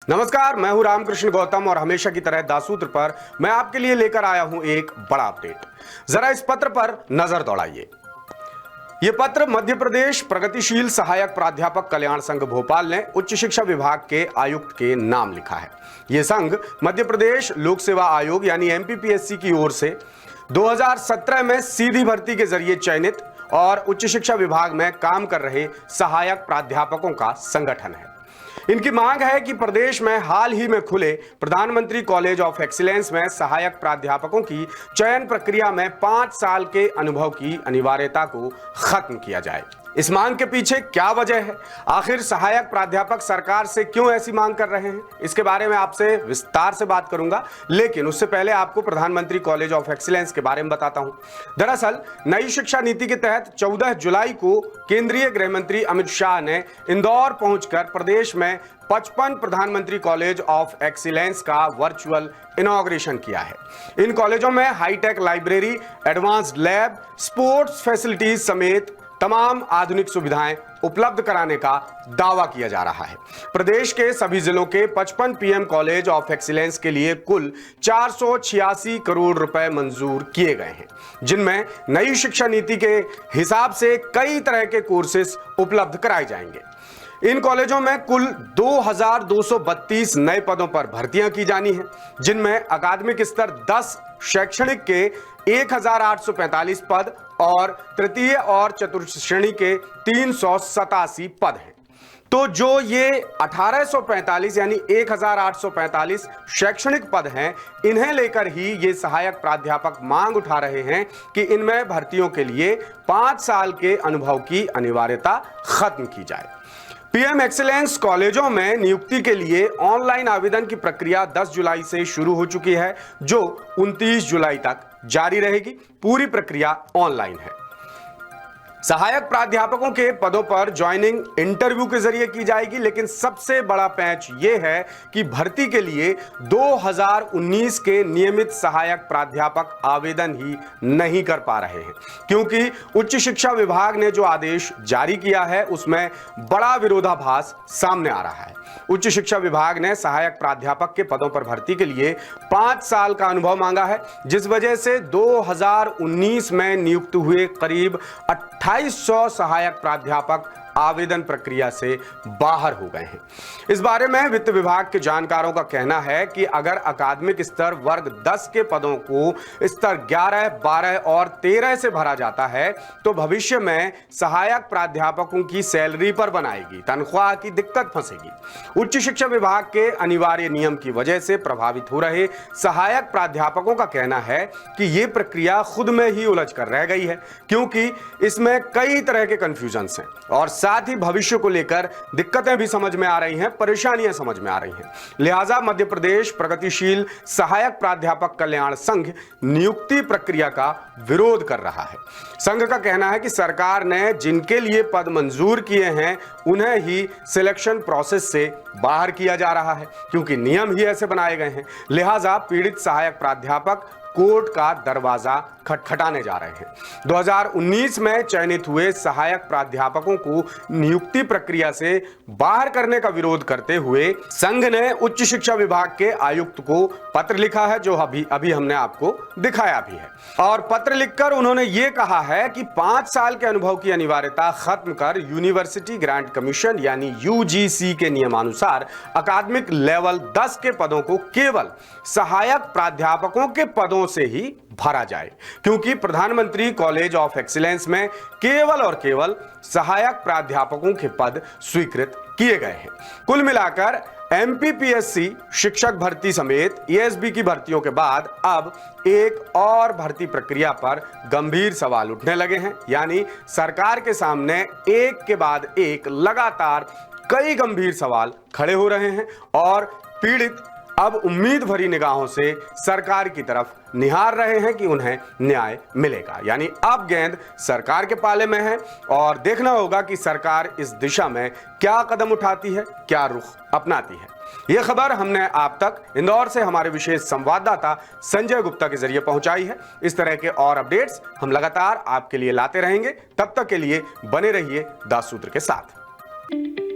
नमस्कार, मैं हूं रामकृष्ण गौतम और हमेशा की तरह दासूत्र पर मैं आपके लिए लेकर आया हूं एक बड़ा अपडेट। जरा इस पत्र पर नजर दौड़ाइए। यह पत्र मध्य प्रदेश प्रगतिशील सहायक प्राध्यापक कल्याण संघ भोपाल ने उच्च शिक्षा विभाग के आयुक्त के नाम लिखा है। यह संघ मध्य प्रदेश लोक सेवा आयोग यानी एमपीपीएससी की ओर से 2017 में सीधी भर्ती के जरिए चयनित और उच्च शिक्षा विभाग में काम कर रहे सहायक प्राध्यापकों का संगठन है। इनकी मांग है कि प्रदेश में हाल ही में खुले प्रधानमंत्री कॉलेज ऑफ एक्सीलेंस में सहायक प्राध्यापकों की चयन प्रक्रिया में 5 साल के अनुभव की अनिवार्यता को खत्म किया जाए। इस मांग के पीछे क्या वजह है? आखिर सहायक प्राध्यापक सरकार से क्यों ऐसी मांग कर रहे हैं? इसके बारे में आपसे विस्तार से बात करूंगा, लेकिन उससे पहले आपको प्रधानमंत्री कॉलेज ऑफ एक्सीलेंस के बारे में बताता हूं। दरअसल नई शिक्षा नीति के तहत 14 जुलाई को केंद्रीय गृह मंत्री अमित शाह ने इंदौर पहुंचकर प्रदेश में 55 प्रधानमंत्री कॉलेज ऑफ एक्सीलेंस का वर्चुअल इनॉग्रेशन किया है। इन कॉलेजों में hi tech library, advanced lab, sports facilities समेत तमाम आधुनिक सुविधाएं उपलब्ध कराने का दावा किया जा रहा है। प्रदेश के सभी जिलों के 55 पीएम कॉलेज ऑफ एक्सीलेंस के लिए कुल 486 करोड़ रुपए मंजूर किए गए हैं, जिनमें नई शिक्षा नीति के हिसाब से कई तरह के कोर्सेस उपलब्ध कराए जाएंगे। इन कॉलेजों में कुल 2232 नए पदों पर भर्तियां की जानी हैं, जिनमें अकादमिक स्तर 10 शैक्षणिक के 1845 पद और तृतीय और चतुर्थ श्रेणी के 387 पद हैं। तो जो ये 1845 यानी 1845 शैक्षणिक पद हैं, इन्हें लेकर ही ये सहायक प्राध्यापक मांग उठा रहे हैं कि इनमें भर्तियों के लिए 5 साल के अनुभव की अनिवार्यता खत्म की जाए। पीएम एक्सीलेंस कॉलेजों में नियुक्ति के लिए ऑनलाइन आवेदन की प्रक्रिया 10 जुलाई से शुरू हो चुकी है, जो 29 जुलाई तक जारी रहेगी। पूरी प्रक्रिया ऑनलाइन है। सहायक प्राध्यापकों के पदों पर ज्वाइनिंग इंटरव्यू के जरिए की जाएगी, लेकिन सबसे बड़ा पैंच यह है कि भर्ती के लिए 2019 के नियमित सहायक प्राध्यापक आवेदन ही नहीं कर पा रहे हैं, क्योंकि उच्च शिक्षा विभाग ने जो आदेश जारी किया है उसमें बड़ा विरोधाभास सामने आ रहा है। उच्च शिक्षा विभाग ने सहायक प्राध्यापक के पदों पर भर्ती के लिए 5 साल का अनुभव मांगा है, जिस वजह से 2019 में नियुक्त हुए करीब 2800 सहायक प्राध्यापक आवेदन प्रक्रिया से बाहर हो गए हैं। इस बारे में वित्त विभाग के जानकारों का कहना है कि अगर अकादमिक स्तर वर्ग 10 के पदों को स्तर 11, 12 और 13 से भरा जाता है तो भविष्य में सहायक प्राध्यापकों की सैलरी पर बनाएगी, तनख्वाह की दिक्कत फंसेगी। उच्च शिक्षा विभाग के अनिवार्य नियम की वजह से प्रभावित हो रहे सहायक प्राध्यापकों का कहना है कि यह प्रक्रिया खुद में ही उलझ कर रह गई है, क्योंकि इसमें कई तरह के कंफ्यूजन हैं और साथ ही भविष्य को लेकर दिक्कतें भी समझ में आ रही हैं, परेशानियां समझ में आ रही हैं। लिहाजा मध्य प्रदेश प्रगतिशील सहायक प्राध्यापक कल्याण संघ नियुक्ति प्रक्रिया का विरोध कर रहा है। संघ का कहना है कि सरकार ने जिनके लिए पद मंजूर किए हैं उन्हें ही सिलेक्शन प्रोसेस से बाहर किया जा रहा है, क्योंकि नियम ही ऐसे बनाए गए हैं। लिहाजा पीड़ित सहायक प्राध्यापक कोर्ट का दरवाजा खटखटाने जा रहे हैं। 2019 में चयनित हुए सहायक प्राध्यापकों को नियुक्ति प्रक्रिया से बाहर करने का विरोध करते हुए संघ ने उच्च शिक्षा विभाग के आयुक्त को पत्र लिखा है, जो अभी हमने आपको दिखाया भी है। और पत्र लिखकर उन्होंने ये कहा है कि 5 साल के अनुभव की अनिवार्यता खत्म कर यूनिवर्सिटी ग्रांट कमीशन यानी यूजीसी के नियमानुसार अकादमिक लेवल 10 के पदों को केवल सहायक प्राध्यापकों के पदों से ही भरा जाए, क्योंकि प्रधानमंत्री कॉलेज ऑफ एक्सीलेंस में केवल और केवल सहायक प्राध्यापकों के पद स्वीकृत किए गए हैं। कुल मिलाकर एमपीपीएससी शिक्षक भर्ती समेत ईएसबी की भर्तियों के बाद अब एक और भर्ती प्रक्रिया पर गंभीर सवाल उठने लगे हैं, यानी सरकार के सामने एक के बाद एक लगातार कई गंभीर सवाल खड़े हो रहे हैं और पीड़ित अब उम्मीद भरी निगाहों से सरकार की तरफ निहार रहे हैं कि उन्हें न्याय मिलेगा। यानी अब गेंद सरकार के पाले में है और देखना होगा कि सरकार इस दिशा में क्या कदम उठाती है, क्या रुख अपनाती है। यह खबर हमने आप तक इंदौर से हमारे विशेष संवाददाता संजय गुप्ता के जरिए पहुंचाई है। इस तरह के और अपडेट्स हम लगातार आपके लिए लाते रहेंगे। तब तक के लिए बने रहिए दासूत्र के साथ।